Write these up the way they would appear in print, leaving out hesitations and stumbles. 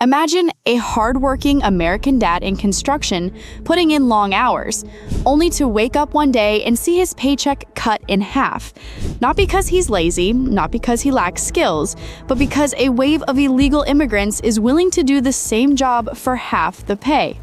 Imagine a hardworking American dad in construction putting in long hours, only to wake up one day and see his paycheck cut in half. Not because he's lazy, not because he lacks skills, but because a wave of illegal immigrants is willing to do the same job for half the pay.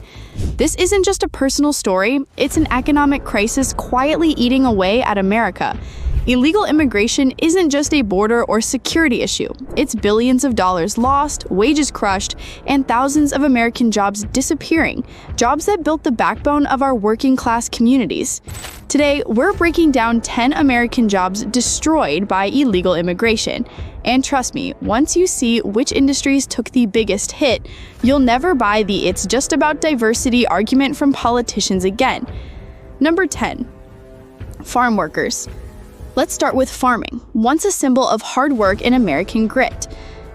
This isn't just a personal story, it's an economic crisis quietly eating away at America. Illegal immigration isn't just a border or security issue. It's billions of dollars lost, wages crushed, and thousands of American jobs disappearing, jobs that built the backbone of our working-class communities. Today, we're breaking down 10 American jobs destroyed by illegal immigration. And trust me, once you see which industries took the biggest hit, you'll never buy the "it's just about diversity" argument from politicians again. Number 10. Farm workers. Let's start with farming, once a symbol of hard work and American grit.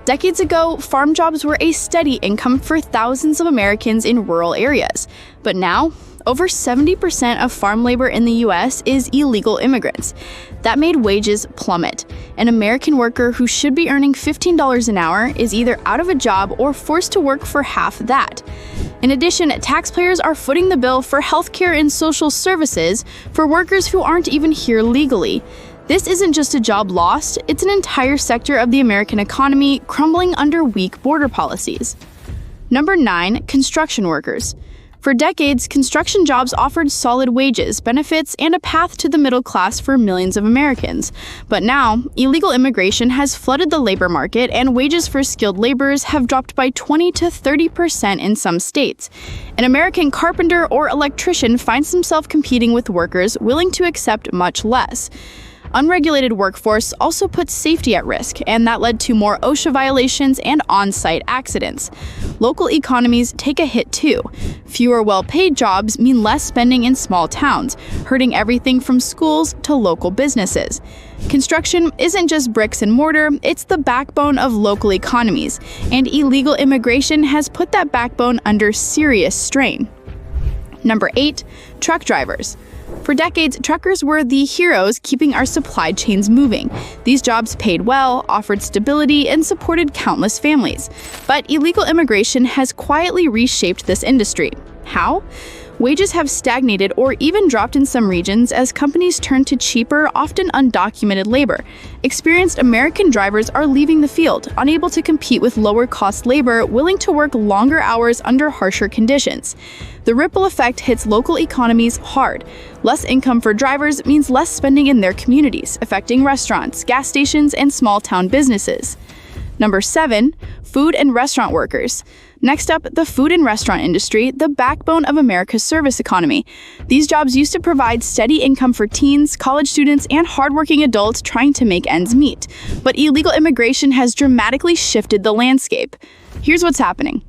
Decades ago, farm jobs were a steady income for thousands of Americans in rural areas. But now, over 70% of farm labor in the US is illegal immigrants. That made wages plummet. An American worker who should be earning $15 an hour is either out of a job or forced to work for half that. In addition, taxpayers are footing the bill for healthcare and social services for workers who aren't even here legally. This isn't just a job lost, it's an entire sector of the American economy crumbling under weak border policies. Number 9. Construction workers. For decades, construction jobs offered solid wages, benefits, and a path to the middle class for millions of Americans. But now, illegal immigration has flooded the labor market, and wages for skilled laborers have dropped by 20 to 30% in some states. An American carpenter or electrician finds himself competing with workers willing to accept much less. Unregulated workforce also puts safety at risk, and that led to more OSHA violations and on-site accidents. Local economies take a hit too. Fewer well-paid jobs mean less spending in small towns, hurting everything from schools to local businesses. Construction isn't just bricks and mortar, it's the backbone of local economies, and illegal immigration has put that backbone under serious strain. Number 8. Truck drivers. For decades, truckers were the heroes keeping our supply chains moving. These jobs paid well, offered stability, and supported countless families. But illegal immigration has quietly reshaped this industry. How? Wages have stagnated or even dropped in some regions as companies turn to cheaper, often undocumented labor. Experienced American drivers are leaving the field, unable to compete with lower-cost labor willing to work longer hours under harsher conditions. The ripple effect hits local economies hard. Less income for drivers means less spending in their communities, affecting restaurants, gas stations, and small-town businesses. Number 7. Food and restaurant workers. Next up, the food and restaurant industry, the backbone of America's service economy. These jobs used to provide steady income for teens, college students, and hardworking adults trying to make ends meet. But illegal immigration has dramatically shifted the landscape. Here's what's happening.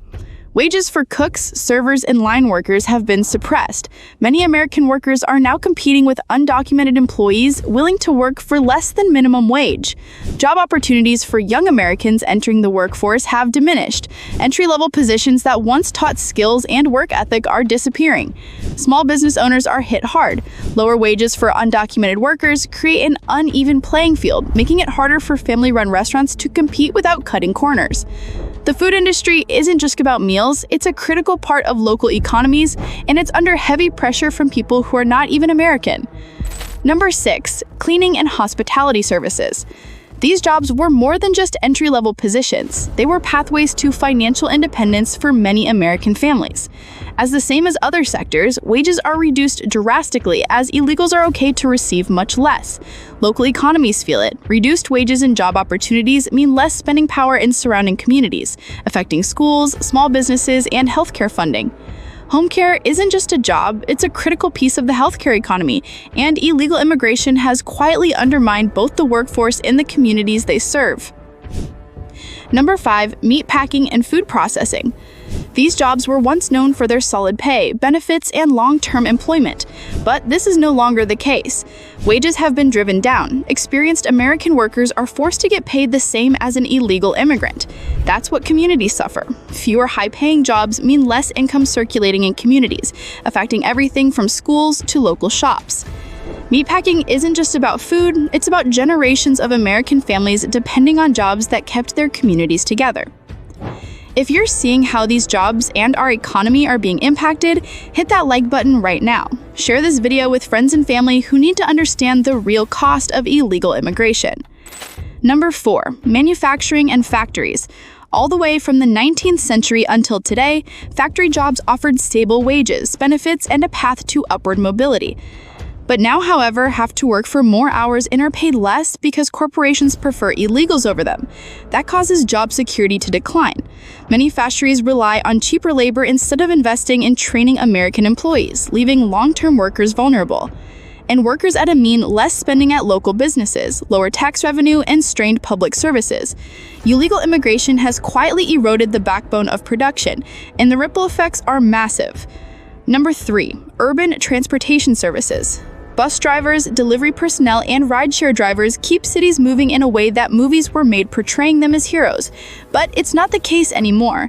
Wages for cooks, servers, and line workers have been suppressed. Many American workers are now competing with undocumented employees willing to work for less than minimum wage. Job opportunities for young Americans entering the workforce have diminished. Entry-level positions that once taught skills and work ethic are disappearing. Small business owners are hit hard. Lower wages for undocumented workers create an uneven playing field, making it harder for family-run restaurants to compete without cutting corners. The food industry isn't just about meals, it's a critical part of local economies, and it's under heavy pressure from people who are not even American. Number 6. Cleaning and hospitality services. These jobs were more than just entry-level positions. They were pathways to financial independence for many American families. As the same as other sectors, wages are reduced drastically as illegals are okay to receive much less. Local economies feel it. Reduced wages and job opportunities mean less spending power in surrounding communities, affecting schools, small businesses, and healthcare funding. Home care isn't just a job, it's a critical piece of the healthcare economy, and illegal immigration has quietly undermined both the workforce and the communities they serve. Number 5. Meatpacking and food processing. These jobs were once known for their solid pay, benefits, and long-term employment, but this is no longer the case. Wages have been driven down. Experienced American workers are forced to get paid the same as an illegal immigrant. That's what communities suffer. Fewer high-paying jobs mean less income circulating in communities, affecting everything from schools to local shops. Meatpacking isn't just about food, it's about generations of American families depending on jobs that kept their communities together. If you're seeing how these jobs and our economy are being impacted, hit that like button right now. Share this video with friends and family who need to understand the real cost of illegal immigration. Number 4, manufacturing and factories. All the way from the 19th century until today, factory jobs offered stable wages, benefits, and a path to upward mobility. But now, however, have to work for more hours and are paid less because corporations prefer illegals over them. That causes job security to decline. Many factories rely on cheaper labor instead of investing in training American employees, leaving long-term workers vulnerable. And workers at a mean less spending at local businesses, lower tax revenue, and strained public services. Illegal immigration has quietly eroded the backbone of production, and the ripple effects are massive. Number 3, urban transportation services. Bus drivers, delivery personnel, and rideshare drivers keep cities moving in a way that movies were made portraying them as heroes. But it's not the case anymore.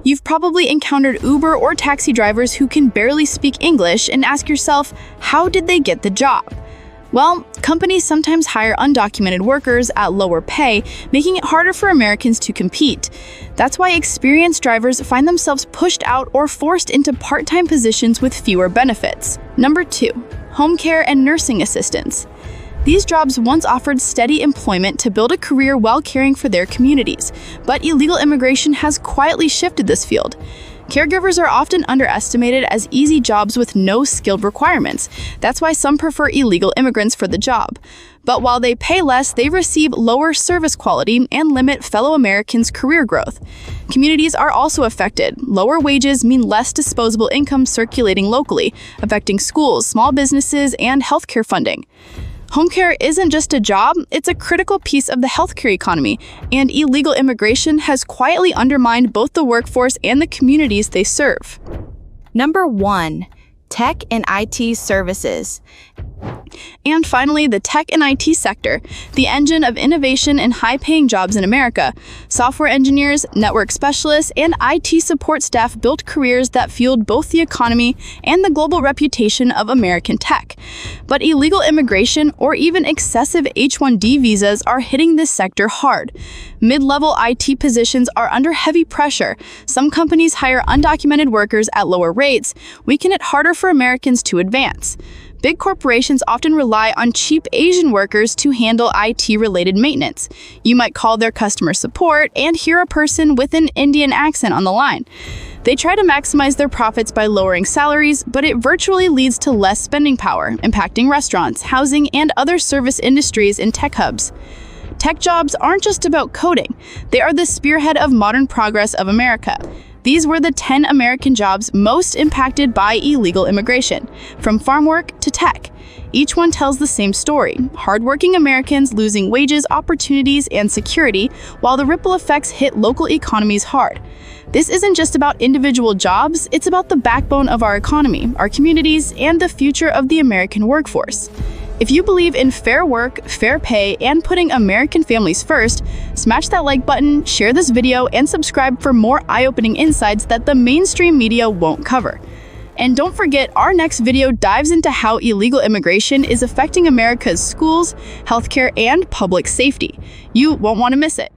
You've probably encountered Uber or taxi drivers who can barely speak English and ask yourself, how did they get the job? Well, companies sometimes hire undocumented workers at lower pay, making it harder for Americans to compete. That's why experienced drivers find themselves pushed out or forced into part-time positions with fewer benefits. Number 2, home care and nursing assistants. These jobs once offered steady employment to build a career while caring for their communities, but illegal immigration has quietly shifted this field. Caregivers are often underestimated as easy jobs with no skilled requirements. That's why some prefer illegal immigrants for the job. But while they pay less, they receive lower service quality and limit fellow Americans' career growth. Communities are also affected. Lower wages mean less disposable income circulating locally, affecting schools, small businesses, and healthcare funding. Home care isn't just a job, it's a critical piece of the healthcare economy, and illegal immigration has quietly undermined both the workforce and the communities they serve. Number 1, tech and IT services. And finally, the tech and IT sector, the engine of innovation and high-paying jobs in America. Software engineers, network specialists, and IT support staff built careers that fueled both the economy and the global reputation of American tech. But illegal immigration or even excessive H-1B visas are hitting this sector hard. Mid-level IT positions are under heavy pressure. Some companies hire undocumented workers at lower rates, making it harder for Americans to advance. Big corporations often rely on cheap Asian workers to handle IT-related maintenance. You might call their customer support and hear a person with an Indian accent on the line. They try to maximize their profits by lowering salaries, but it virtually leads to less spending power, impacting restaurants, housing, and other service industries in tech hubs. Tech jobs aren't just about coding. They are the spearhead of modern progress of America. These were the 10 American jobs most impacted by illegal immigration, from farm work to tech. Each one tells the same story: hardworking Americans losing wages, opportunities, and security, while the ripple effects hit local economies hard. This isn't just about individual jobs, it's about the backbone of our economy, our communities, and the future of the American workforce. If you believe in fair work, fair pay, and putting American families first, smash that like button, share this video, and subscribe for more eye-opening insights that the mainstream media won't cover. And don't forget, our next video dives into how illegal immigration is affecting America's schools, healthcare, and public safety. You won't want to miss it.